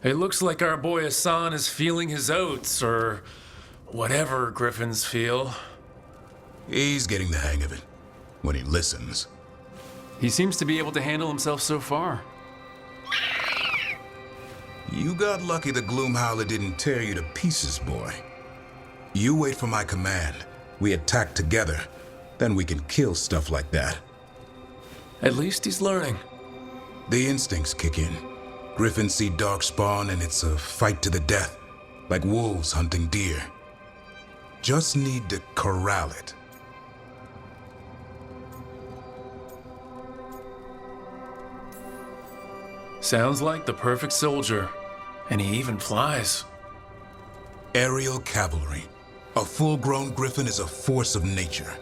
It looks like our boy Hassan is feeling his oats, or whatever griffins feel. He's getting the hang of it, when he listens. He seems to be able to handle himself so far. You got lucky the Gloomhowler didn't tear you to pieces, boy. You wait for my command. We attack together. Then we can kill stuff like that. At least he's learning. The instincts kick in. Griffins see darkspawn and it's a fight to the death, like wolves hunting deer. Just need to corral it. Sounds like the perfect soldier, and he even flies. Aerial cavalry. A full-grown griffin is a force of nature.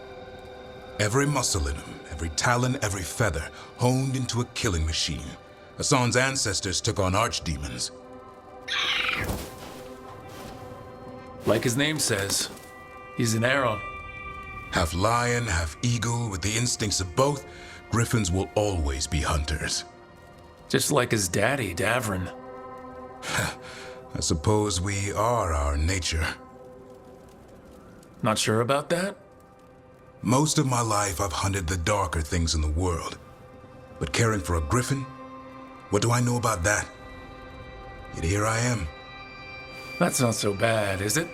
Every muscle in him, every talon, every feather, honed into a killing machine. Hassan's ancestors took on archdemons. Like his name says, he's an arrow. Half lion, half eagle, with the instincts of both, griffins will always be hunters. Just like his daddy, Davrin. I suppose we are our nature. Not sure about that? Most of my life I've hunted the darker things in the world. But caring for a griffin? What do I know about that? Yet here I am. That's not so bad, is it?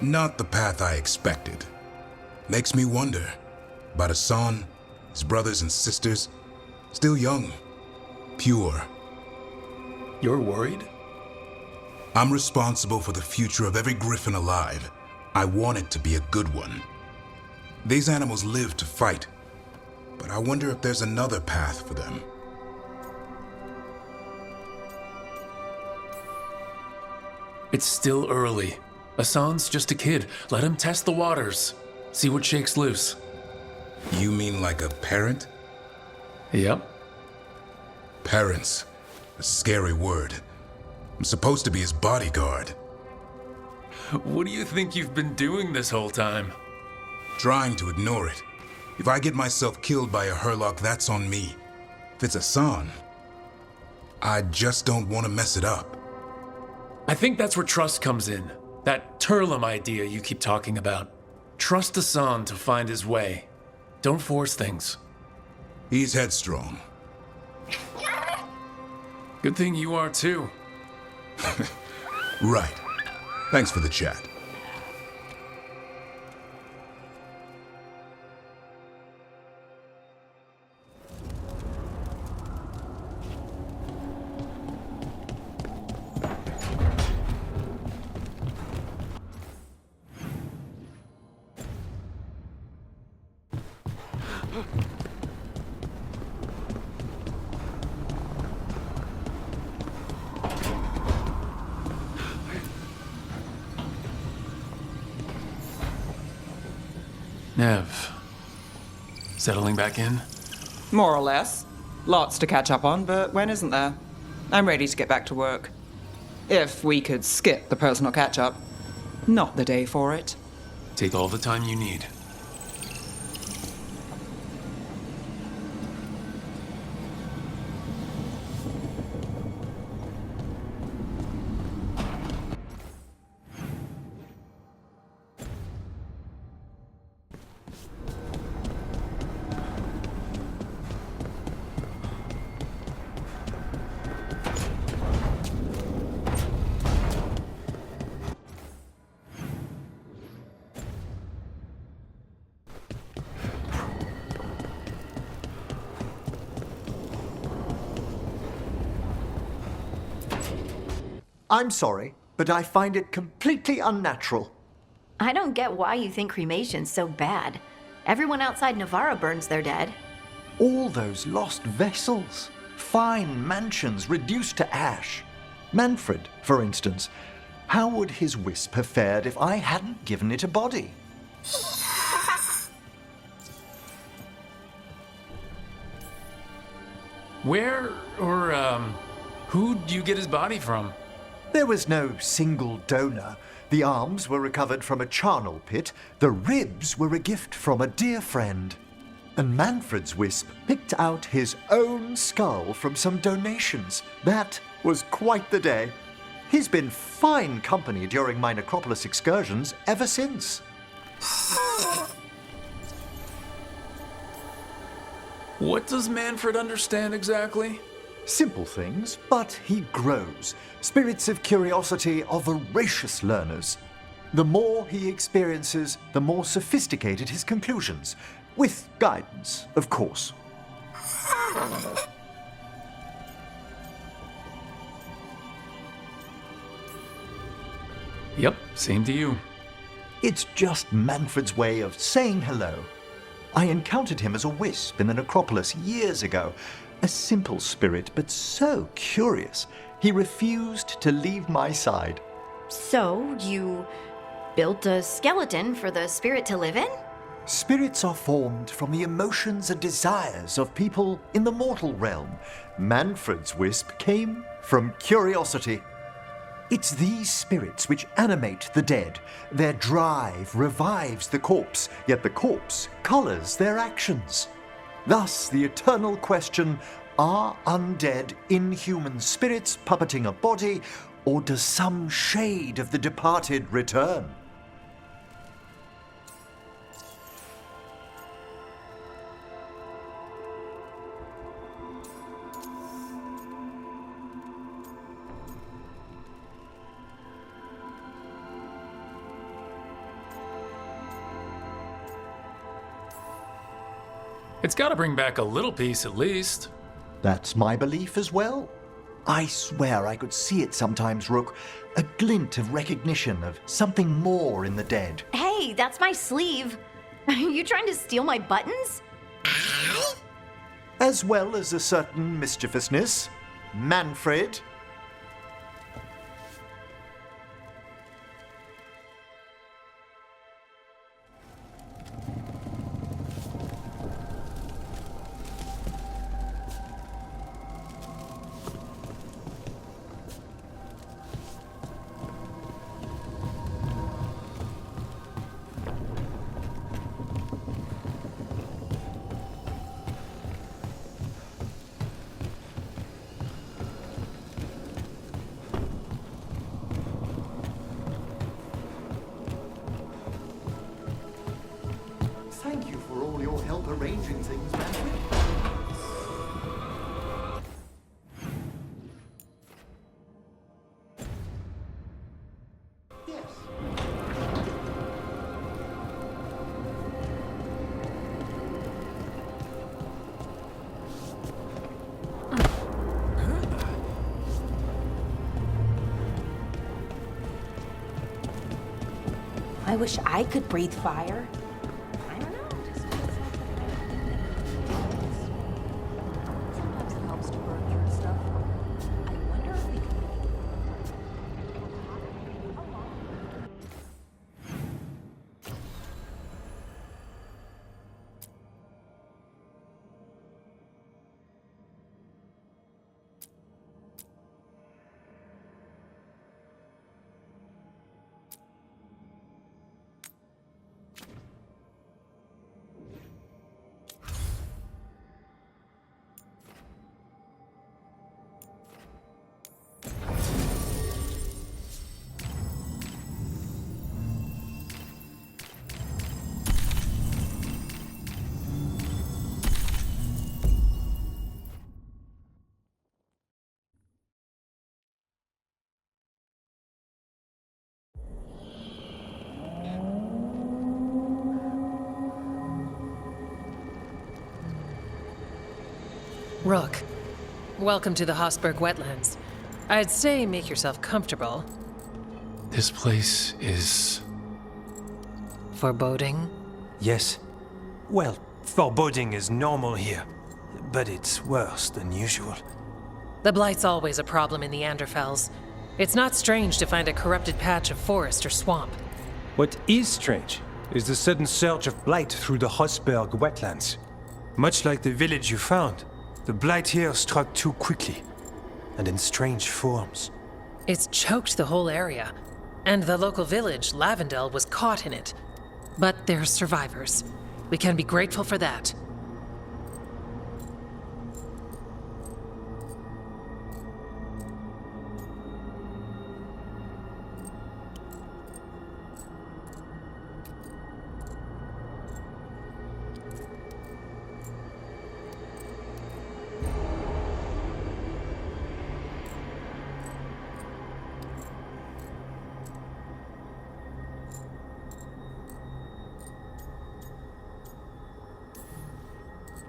Not the path I expected. Makes me wonder about Hassan, his brothers and sisters, still young, pure. You're worried? I'm responsible for the future of every griffin alive. I want it to be a good one. These animals live to fight, but I wonder if there's another path for them. It's still early. Hassan's just a kid. Let him test the waters. See what shakes loose. You mean like a parent? Yep. Parents. A scary word. I'm supposed to be his bodyguard. What do you think you've been doing this whole time? Trying to ignore it. If I get myself killed by a Hurlock, that's on me. If it's Hassan, I just don't want to mess it up. I think that's where trust comes in. That Turlum idea you keep talking about. Trust Hassan to find his way. Don't force things. He's headstrong. Good thing you are too. Right. Thanks for the chat. Nev. Settling back in? More or less. Lots to catch up on, but when isn't there? I'm ready to get back to work. If we could skip the personal catch-up. Not the day for it. Take all the time you need. I'm sorry, but I find it completely unnatural. I don't get why you think cremation's so bad. Everyone outside Navarra burns their dead. All those lost vessels, fine mansions reduced to ash. Manfred, for instance, how would his wisp have fared if I hadn't given it a body? Where, or, who'd you get his body from? There was no single donor. The arms were recovered from a charnel pit. The ribs were a gift from a dear friend. And Manfred's wisp picked out his own skull from some donations. That was quite the day. He's been fine company during my necropolis excursions ever since. What does Manfred understand exactly? Simple things, but he grows. Spirits of curiosity are voracious learners. The more he experiences, the more sophisticated his conclusions. With guidance, of course. Yep, same to you. It's just Manfred's way of saying hello. I encountered him as a wisp in the necropolis years ago. A simple spirit, but so curious. He refused to leave my side. So, you built a skeleton for the spirit to live in? Spirits are formed from the emotions and desires of people in the mortal realm. Manfred's wisp came from curiosity. It's these spirits which animate the dead. Their drive revives the corpse, yet the corpse colors their actions. Thus, the eternal question, are undead inhuman spirits puppeting a body, or does some shade of the departed return? It's gotta bring back a little peace at least. That's my belief as well. I swear I could see it sometimes, Rook. A glint of recognition of something more in the dead. Hey, that's my sleeve. Are you trying to steal my buttons? As well as a certain mischievousness. Manfred. Thank you for all your help arranging things, Manfred. Yes. I wish I could breathe fire. I don't know. Just sometimes it helps to burn through stuff. I wonder if we could. Rook, welcome to the Hosberg wetlands. I'd say make yourself comfortable. This place is... Foreboding? Yes. Well, foreboding is normal here, but it's worse than usual. The Blight's always a problem in the Anderfels. It's not strange to find a corrupted patch of forest or swamp. What is strange is the sudden surge of blight through the Hosberg wetlands. Much like the village you found, the blight here struck too quickly, and in strange forms. It's choked the whole area, and the local village, Lavendel, was caught in it. But they're survivors. We can be grateful for that.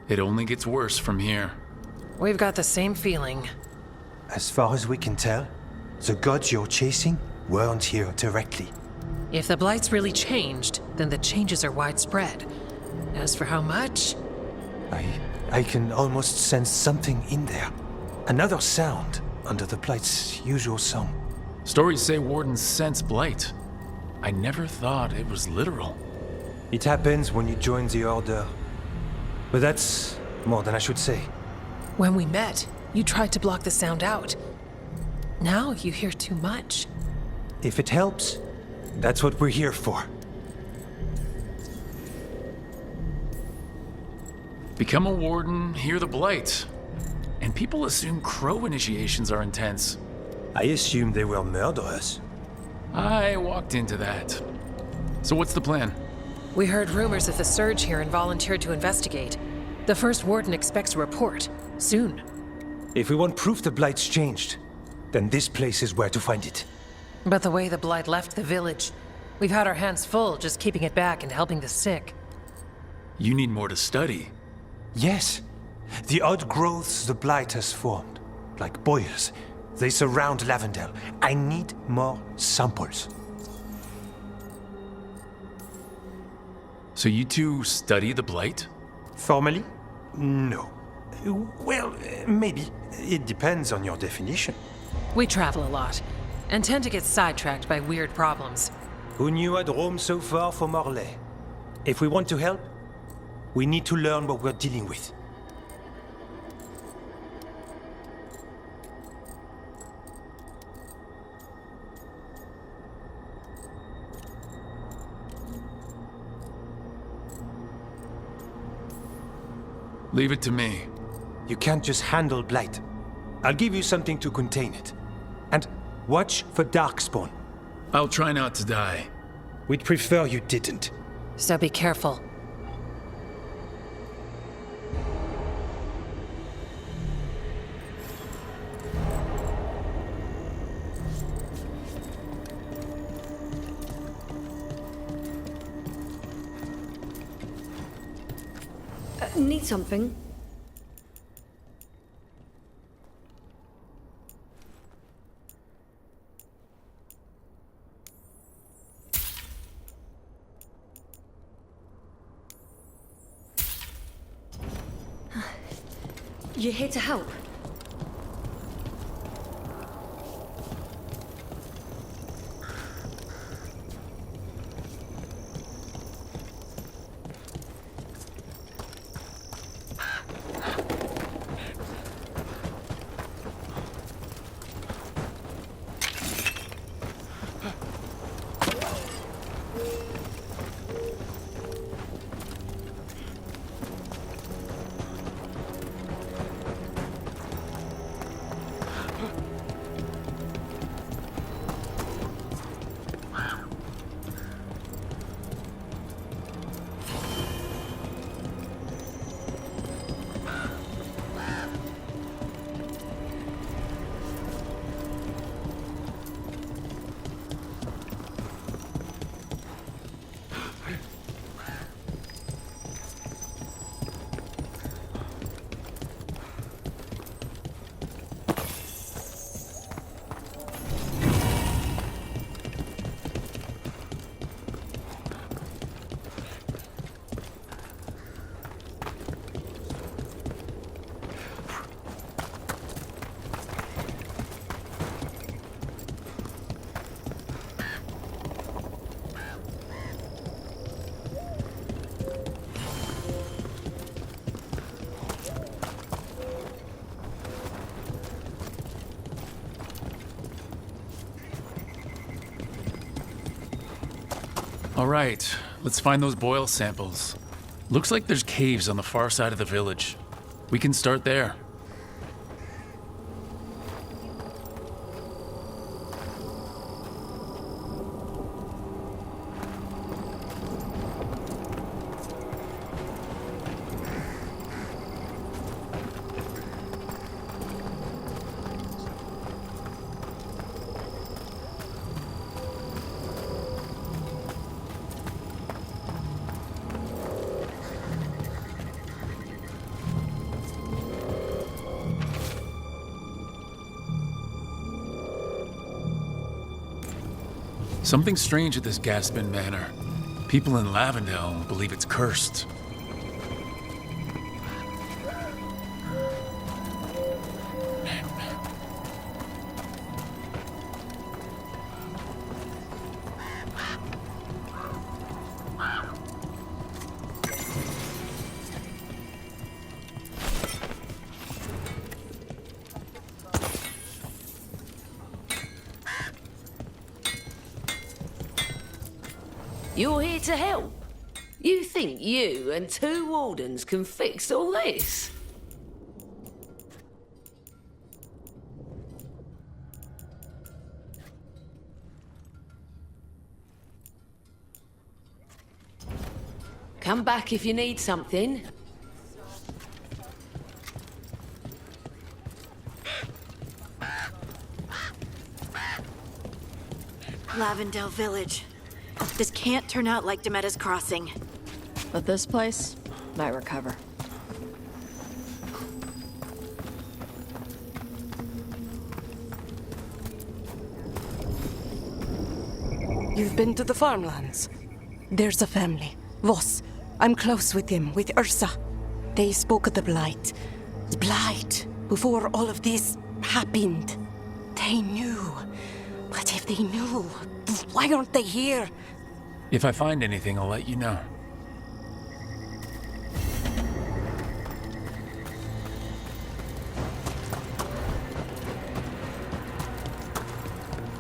It only gets worse from here. We've got the same feeling. As far as we can tell, the gods you're chasing weren't here directly. If the Blight's really changed, then the changes are widespread. As for how much, I can almost sense something in there. Another sound under the Blight's usual song. Stories say wardens sense blight. I never thought it was literal. It happens when you join the Order. But that's more than I should say. when we met, you tried to block the sound out. Now you hear too much. If it helps, that's what we're here for. Become a warden, hear the blight. And people assume crow initiations are intense. I assumed they were murderers. I walked into that. So what's the plan? We heard rumors of the surge here and volunteered to investigate. The first warden expects a report. Soon. If we want proof the Blight's changed, then this place is where to find it. But the way the blight left the village, we've had our hands full just keeping it back and helping the sick. You need more to study. Yes. The odd growths the Blight has formed, like boils, they surround Lavendel. I need more samples. So you two study the blight? Formally? No. Well, maybe. It depends on your definition. We travel a lot, and tend to get sidetracked by weird problems. Who knew I'd roam so far for Morlaix? If we want to help, we need to learn what we're dealing with. Leave it to me. You can't just handle Blight. I'll give you something to contain it. And watch for Darkspawn. I'll try not to die. We'd prefer you didn't. So be careful. Need something? You're here to help? All right, let's find those boil samples. Looks like there's caves on the far side of the village. We can start there. Something strange at this Gaspin Manor. People in Lavendale believe it's cursed. You're here to help? You think you and 2 wardens can fix all this? Come back if you need something. Lavendale Village. This can't turn out like Demetta's Crossing. But this place might recover. You've been to the farmlands? There's a family. Voss. I'm close with them, with Ursa. They spoke of the Blight. The Blight. Before all of this happened. They knew. But if they knew, why aren't they here? If I find anything, I'll let you know.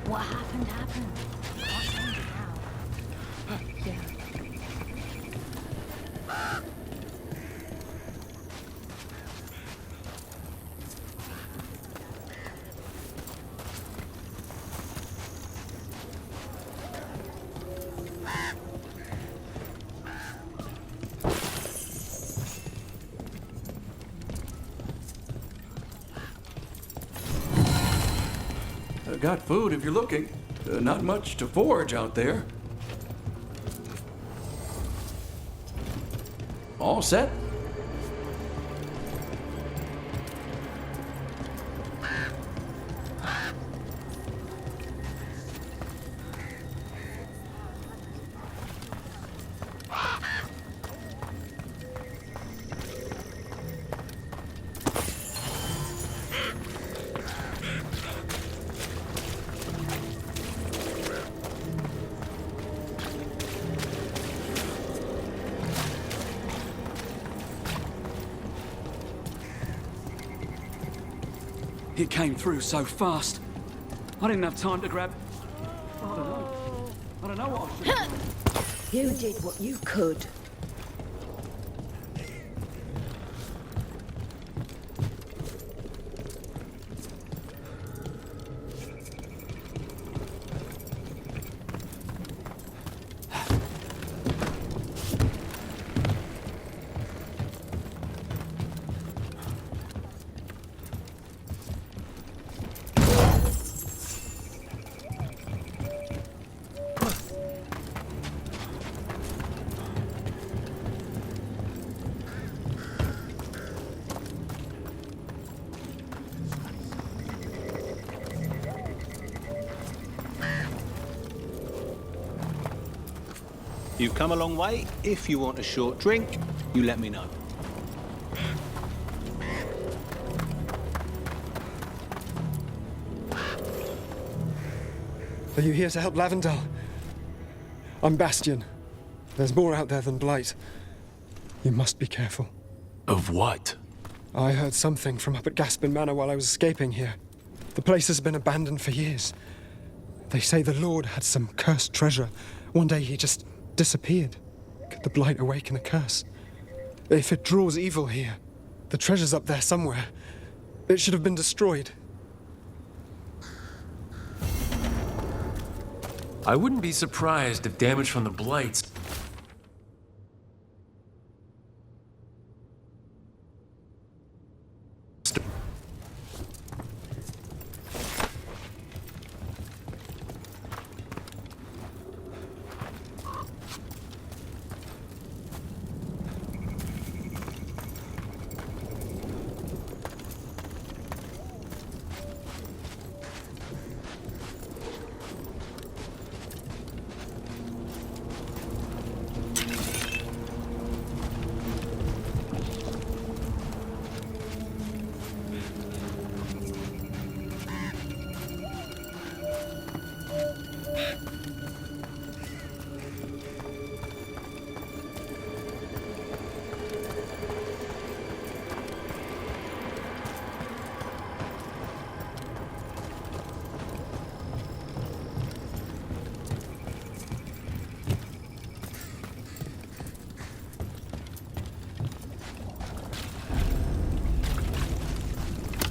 What happened? Got food if you're looking. Not much to forage out there. All set? He came through so fast. I didn't have time to grab... I don't know what I should... You did what you could. You've come a long way. If you want a short drink, you let me know. Are you here to help Lavendale? I'm Bastion. There's more out there than Blight. You must be careful. Of what? I heard something from up at Gaspin Manor while I was escaping here. The place has been abandoned for years. They say the Lord had some cursed treasure. One day he just disappeared. Could the Blight awaken a curse? If it draws evil here, the treasure's up there somewhere. It should have been destroyed. I wouldn't be surprised if damage from the Blights...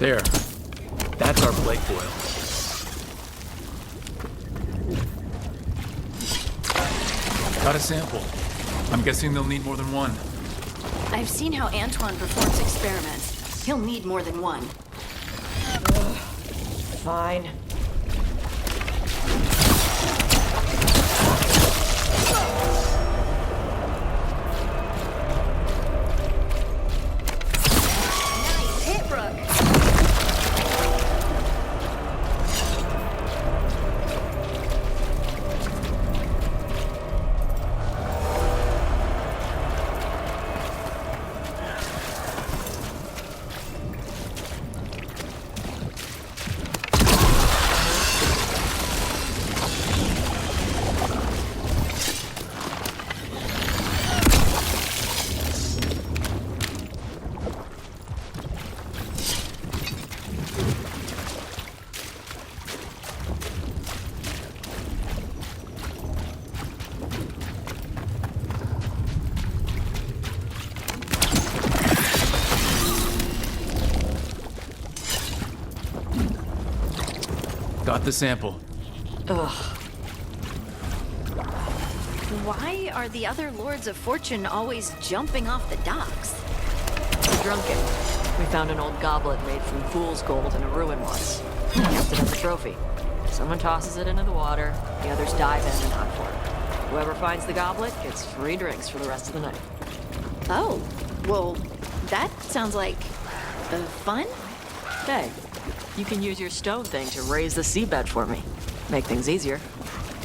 There. That's our plague boil. Got a sample. I'm guessing they'll need more than one. I've seen how Antoine performs experiments. He'll need more than one. Fine. Nice hit, Brooke. Got the sample. Ugh. Why are the other Lords of Fortune always jumping off the docks? We're drunken. We found an old goblet made from fool's gold in a ruin once. We kept it as a trophy. Someone tosses it into the water, the others dive in and hunt for it. Whoever finds the goblet gets free drinks for the rest of the night. Oh, well, that sounds like fun? Hey, you can use your stone thing to raise the seabed for me. Make things easier.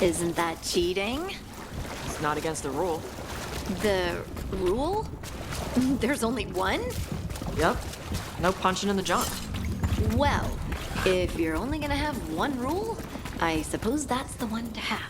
Isn't that cheating? It's not against the rule. The rule? There's only one? Yep. No punching in the junk. Well, if you're only gonna have one rule, I suppose that's the one to have.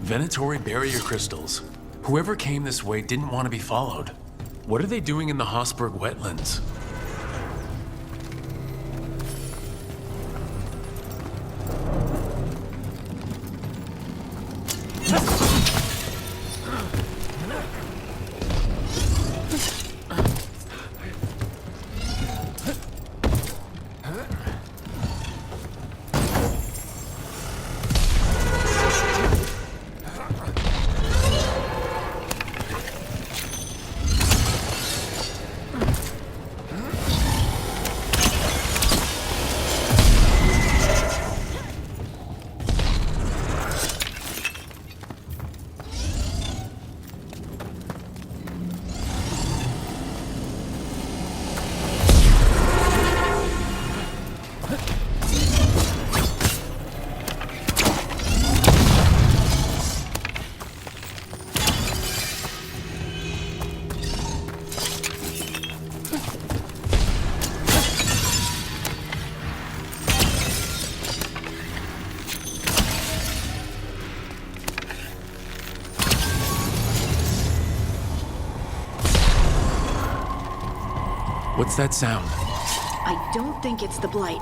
Venatory barrier crystals. Whoever came this way didn't want to be followed. What are they doing in the Hossberg wetlands? What's that sound? I don't think it's the blight.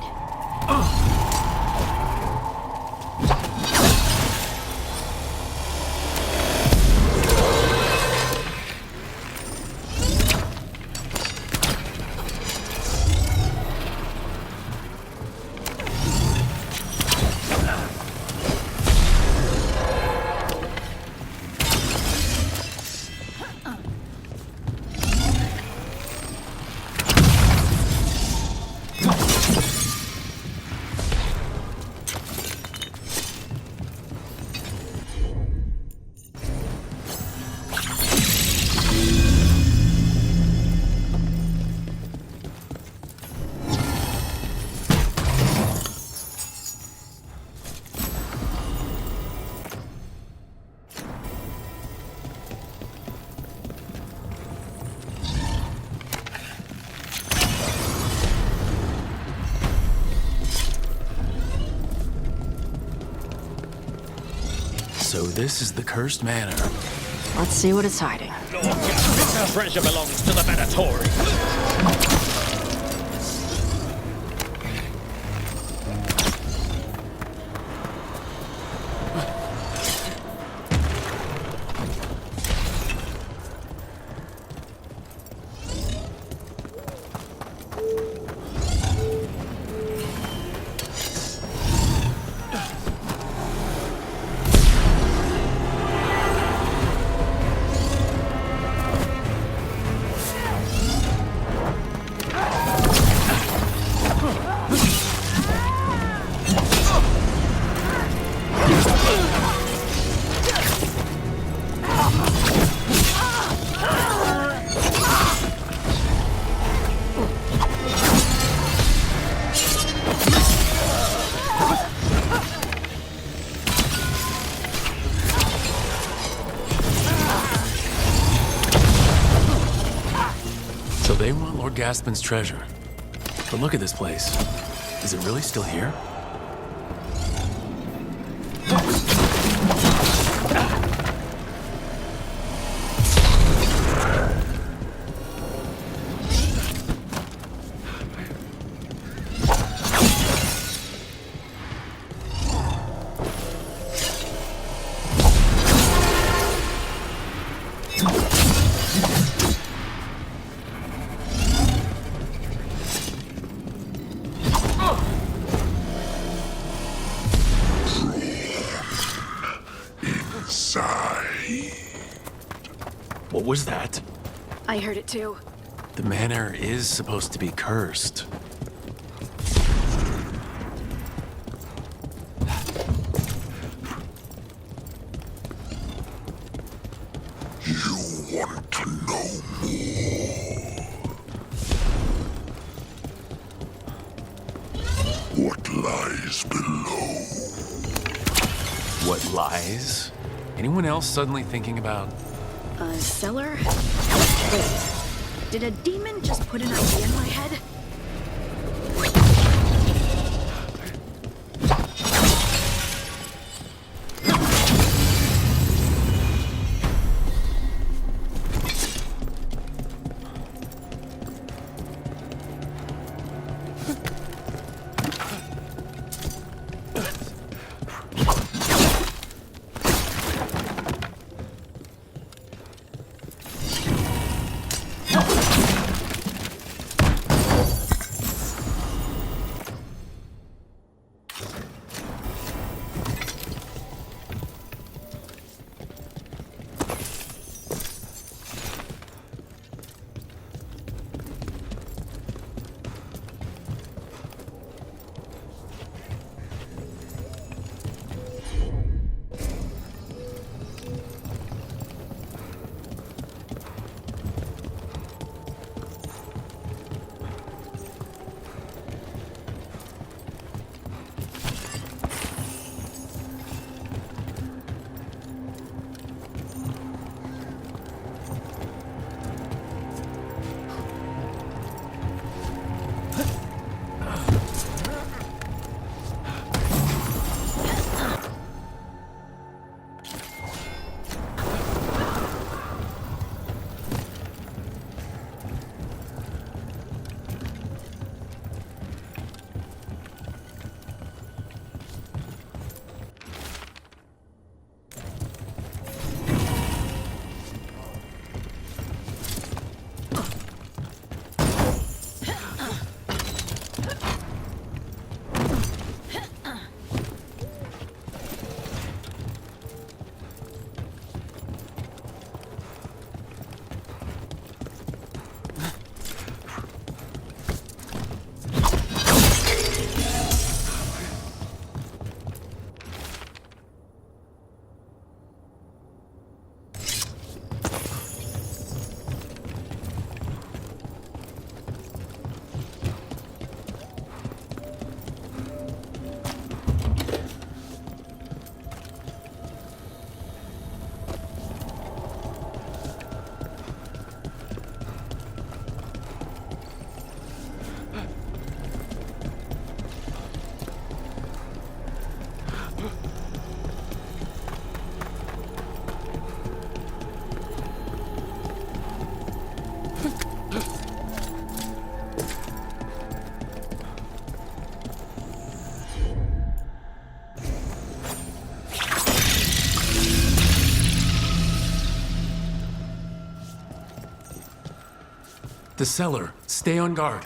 So this is the cursed manor. Let's see what it's hiding. This treasure belongs to the Venatori. So they want Lord Gaspin's treasure. But look at this place. Is it really still here? What was that? I heard it too. The manor is supposed to be cursed. You want to know more? What lies below? What lies? Anyone else suddenly thinking about... A cellar? Wait, did a demon just put an idea in my head? The cellar. Stay on guard.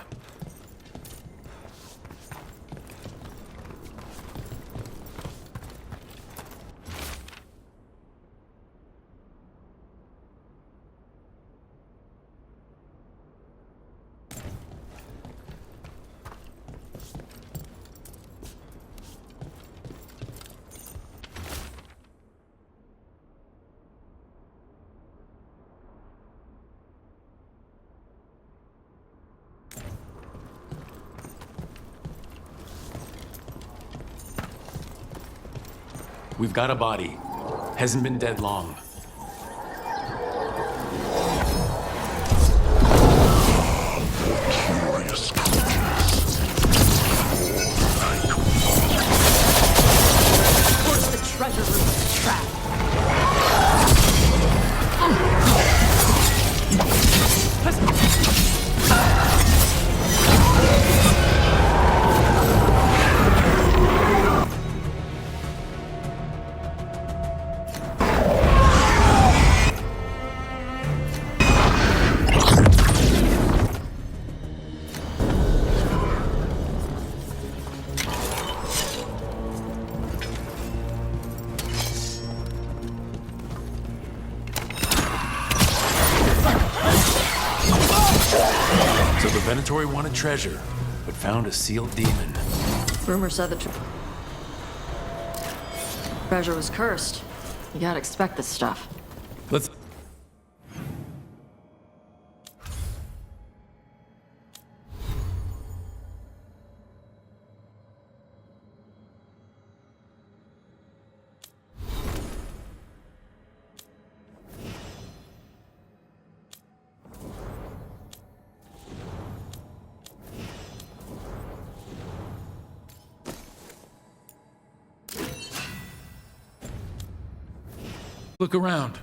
We've got a body. Hasn't been dead long. Curious creatures. Towards the treasure room trap. So the Venatori wanted treasure, but found a sealed demon. Rumor said the treasure was cursed. You gotta expect this stuff. Let's... Look around.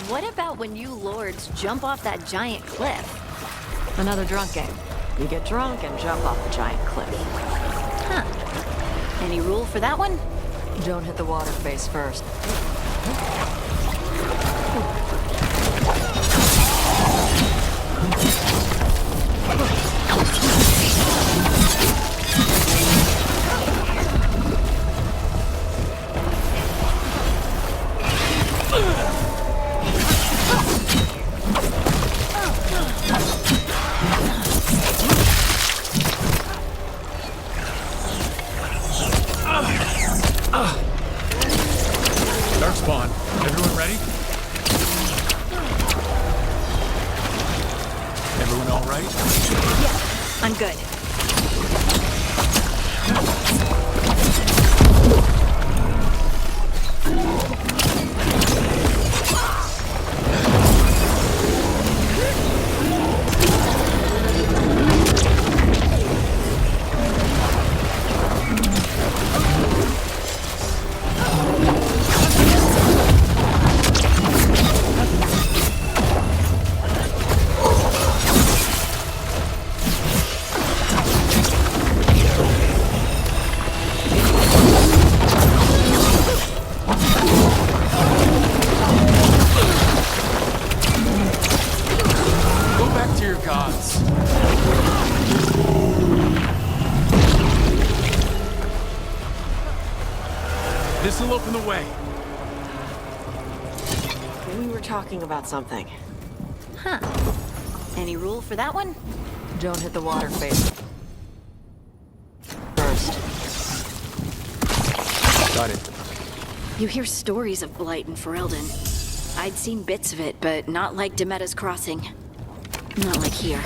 What about when you lords jump off that giant cliff? Another drunk game. You get drunk and jump off the giant cliff. Huh. Any rule for that one? Don't hit the water face first. Dark spawn. Everyone ready? Everyone all right? Yeah, I'm good. This'll open the way. We were talking about something. Huh. Any rule for that one? Don't hit the water face first. Got it. You hear stories of Blight in Ferelden. I'd seen bits of it, but not like Demetta's Crossing. Not like here.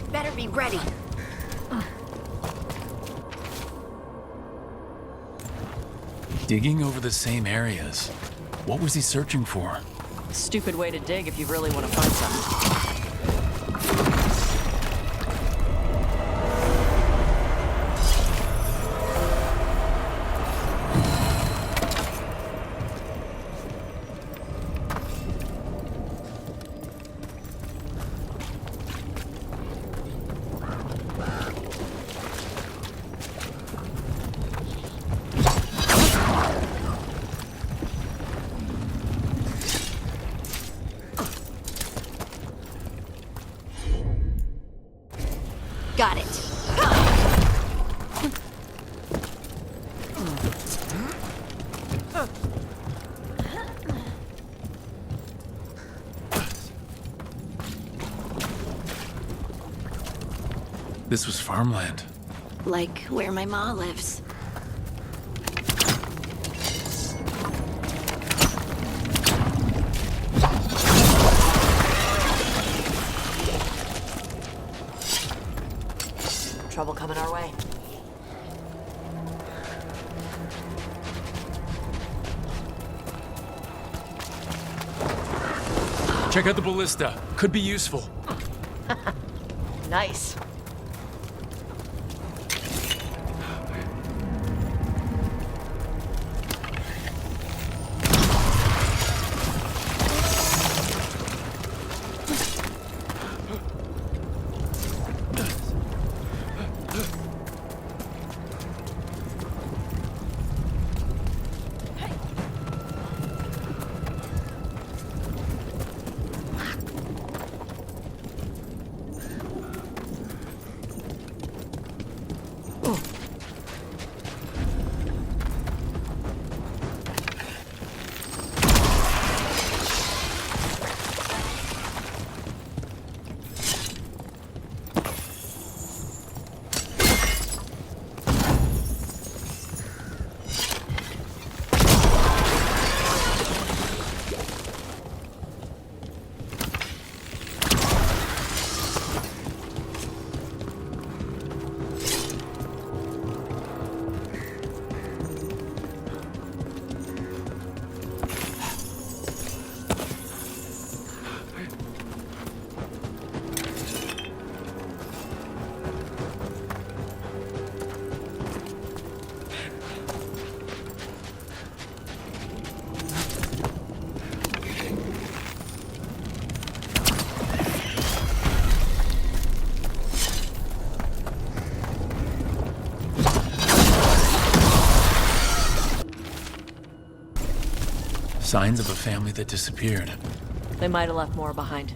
Better be ready. Digging over the same areas. What was he searching for? Stupid way to dig if you really want to find something. Got it. This was farmland. Like where my ma lives. Trouble coming our way. Check out the ballista. Could be useful. Nice. Signs of a family that disappeared. They might have left more behind.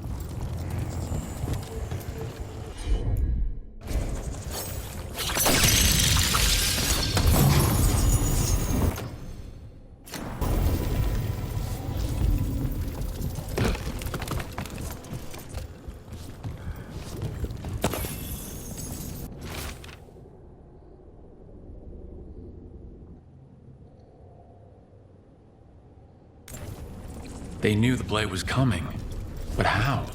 They knew the blade was coming, but how?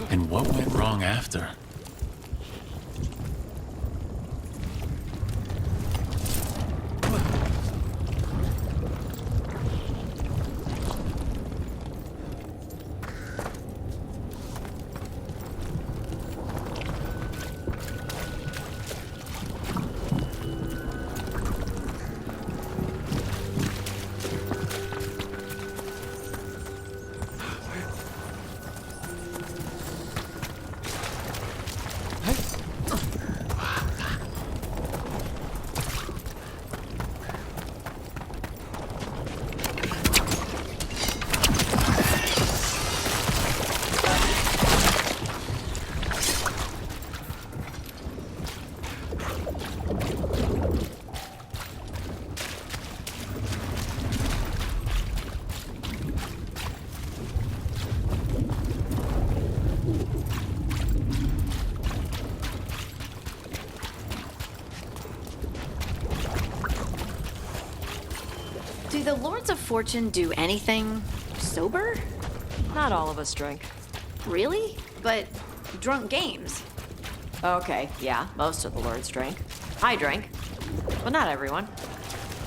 And what went wrong after? Do the Lords of Fortune do anything sober? Not all of us drink. Really? But drunk games. Okay, yeah, most of the lords drink. I drink, but not everyone.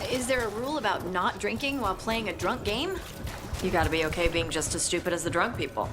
Is there a rule about not drinking while playing a drunk game? You gotta be okay being just as stupid as the drunk people.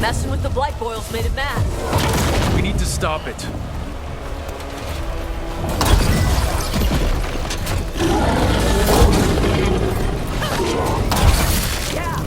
Messing with the blight boils made it mad. We need to stop it. Yeah!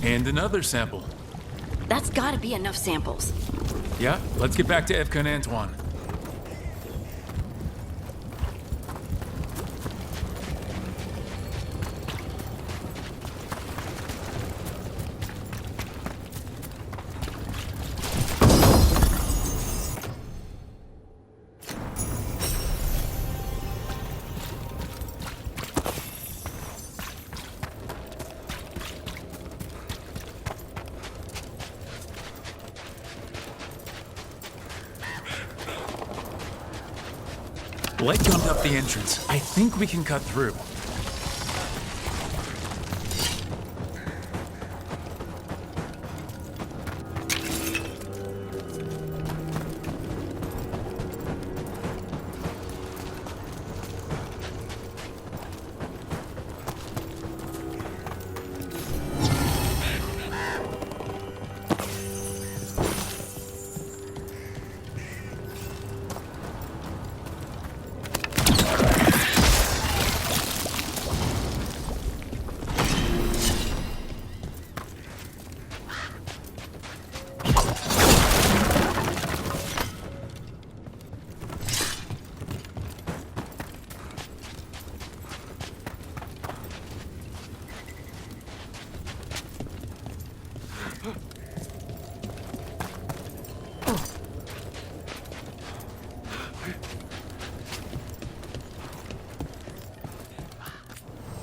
And another sample. That's gotta be enough samples. Yeah, let's get back to Evka and Antoine. Blight gummed up the entrance. I think we can cut through.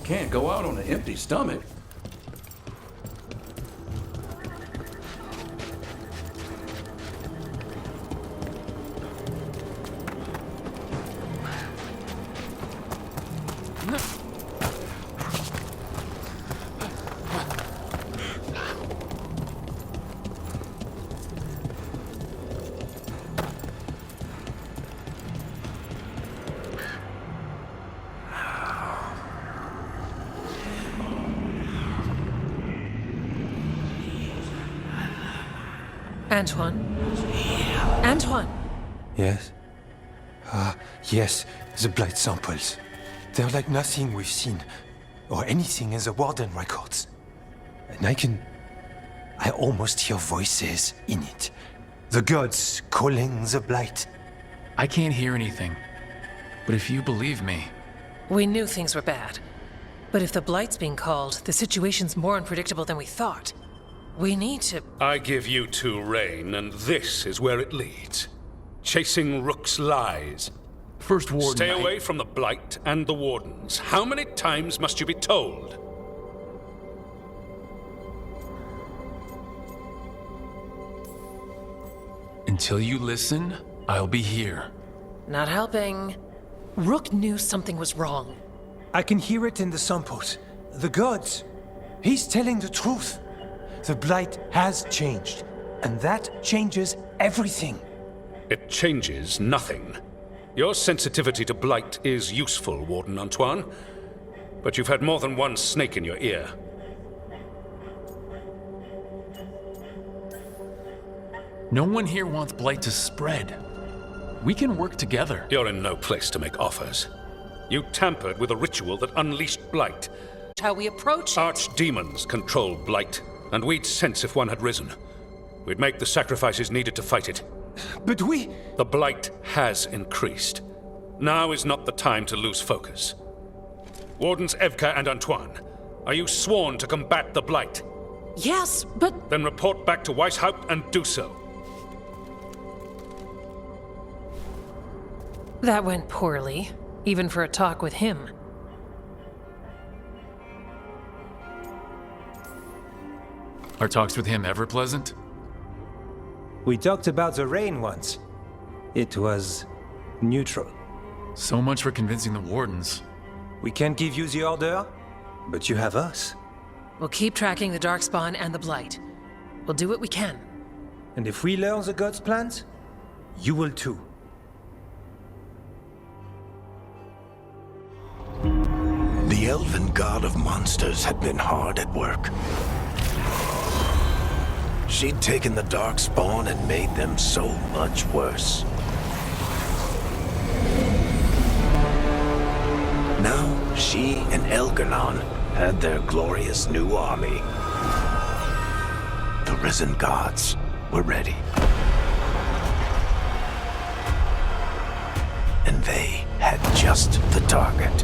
Can't go out on an empty stomach. Antoine? Antoine! Yes? Yes, the blight samples. They're like nothing we've seen, or anything in the Warden records. And I almost hear voices in it. The gods calling the blight. I can't hear anything. But if you believe me... We knew things were bad. But if the blight's being called, the situation's more unpredictable than we thought. We need to... I give you two reign, and this is where it leads. Chasing Rook's lies. First Warden... Stay away from the Blight and the Wardens. How many times must you be told? Until you listen, I'll be here. Not helping. Rook knew something was wrong. I can hear it in the samples. The gods. He's telling the truth. The blight has changed, and that changes everything. It changes nothing. Your sensitivity to blight is useful, Warden Antoine. But you've had more than one snake in your ear. No one here wants blight to spread. We can work together. You're in no place to make offers. You tampered with a ritual that unleashed blight. How we approach it. Archdemons control blight, and we'd sense if one had risen. We'd make the sacrifices needed to fight it. But The blight has increased. Now is not the time to lose focus. Wardens Evka and Antoine, are you sworn to combat the blight? Yes, but... Then report back to Weishaupt and do so. That went poorly, even for a talk with him. Are talks with him ever pleasant? We talked about the rain once. It was neutral. So much for convincing the Wardens. We can't give you the order, but you have us. We'll keep tracking the Darkspawn and the Blight. We'll do what we can. And if we learn the gods' plans, you will too. The elven god of monsters had been hard at work. She'd taken the Darkspawn and made them so much worse. Now, she and Elgar'nan had their glorious new army. risen gods were ready. And they had just the target.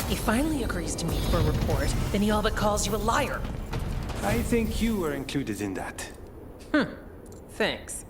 He finally agrees to meet for a report, then he all but calls you a liar. I think you were included in that. Thanks.